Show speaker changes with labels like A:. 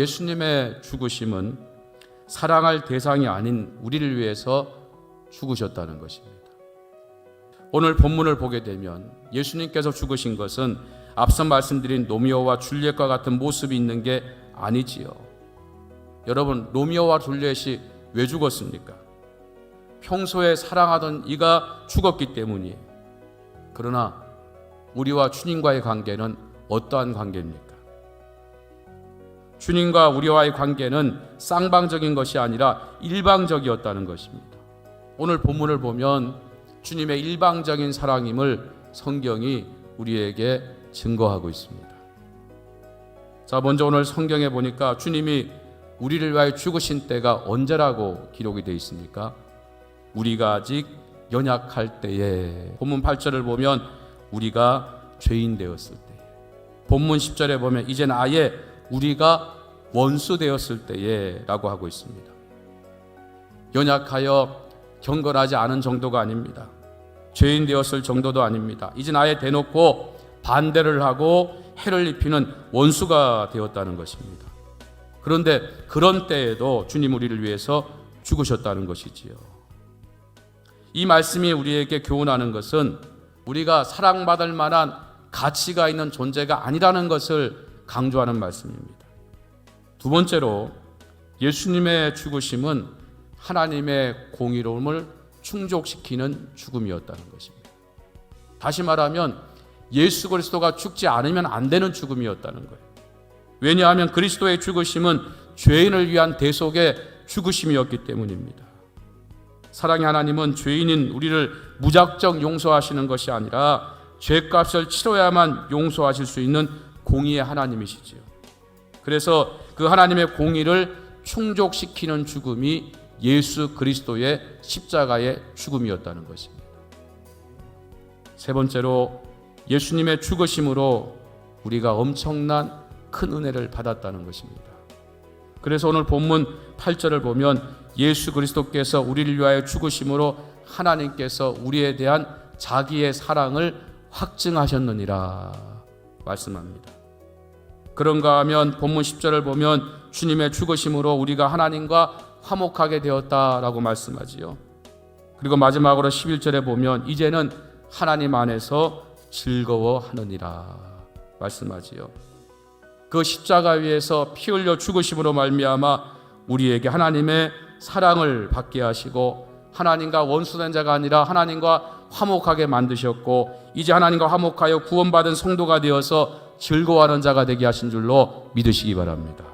A: 예수님의 죽으심은 사랑할 대상이 아닌 우리를 위해서 죽으셨다는 것입니다. 오늘 본문을 보게 되면 예수님께서 죽으신 것은 앞서 말씀드린 로미오와 줄리엣과 같은 모습이 있는 게 아니지요. 여러분, 로미오와 줄리엣이 왜 죽었습니까? 평소에 사랑하던 이가 죽었기 때문이에요. 그러나 우리와 주님과의 관계는 어떠한 관계입니까? 주님과 우리와의 관계는 쌍방적인 것이 아니라 일방적이었다는 것입니다. 오늘 본문을 보면 주님의 일방적인 사랑임을 성경이 우리에게 증거하고 있습니다. 자, 먼저 오늘 성경에 보니까 주님이 우리를 위하여 죽으신 때가 언제라고 기록이 되어 있습니까? 우리가 아직 연약할 때에. 본문 8절을 보면 우리가 죄인 되었을 때에. 본문 10절에 보면 이젠 아예 우리가 원수 되었을 때에 라고 하고 있습니다. 연약하여 경건하지 않은 정도가 아닙니다. 죄인 되었을 정도도 아닙니다. 이젠 아예 대놓고 반대를 하고 해를 입히는 원수가 되었다는 것입니다. 그런데 그런 때에도 주님 우리를 위해서 죽으셨다는 것이지요. 이 말씀이 우리에게 교훈하는 것은 우리가 사랑받을 만한 가치가 있는 존재가 아니라는 것을 강조하는 말씀입니다. 두 번째로 예수님의 죽으심은 하나님의 공의로움을 충족시키는 죽음이었다는 것입니다. 다시 말하면 예수 그리스도가 죽지 않으면 안 되는 죽음이었다는 거예요. 왜냐하면 그리스도의 죽으심은 죄인을 위한 대속의 죽으심이었기 때문입니다. 사랑의 하나님은 죄인인 우리를 무작정 용서하시는 것이 아니라 죄값을 치러야만 용서하실 수 있는 공의의 하나님이시지요. 그래서 그 하나님의 공의를 충족시키는 죽음이 예수 그리스도의 십자가의 죽음이었다는 것입니다. 세 번째로 예수님의 죽으심으로 우리가 엄청난 큰 은혜를 받았다는 것입니다. 그래서 오늘 본문 8절을 보면 예수 그리스도께서 우리를 위하여 죽으심으로 하나님께서 우리에 대한 자기의 사랑을 확증하셨느니라 말씀합니다. 그런가 하면 본문 10절을 보면 주님의 죽으심으로 우리가 하나님과 화목하게 되었다라고 말씀하지요. 그리고 마지막으로 11절에 보면 이제는 하나님 안에서 즐거워하느니라 말씀하지요. 그 십자가 위에서 피 흘려 죽으심으로 말미암아 우리에게 하나님의 사랑을 받게 하시고 하나님과 원수된 자가 아니라 하나님과 화목하게 만드셨고 이제 하나님과 화목하여 구원받은 성도가 되어서 즐거워하는 자가 되게 하신 줄로 믿으시기 바랍니다.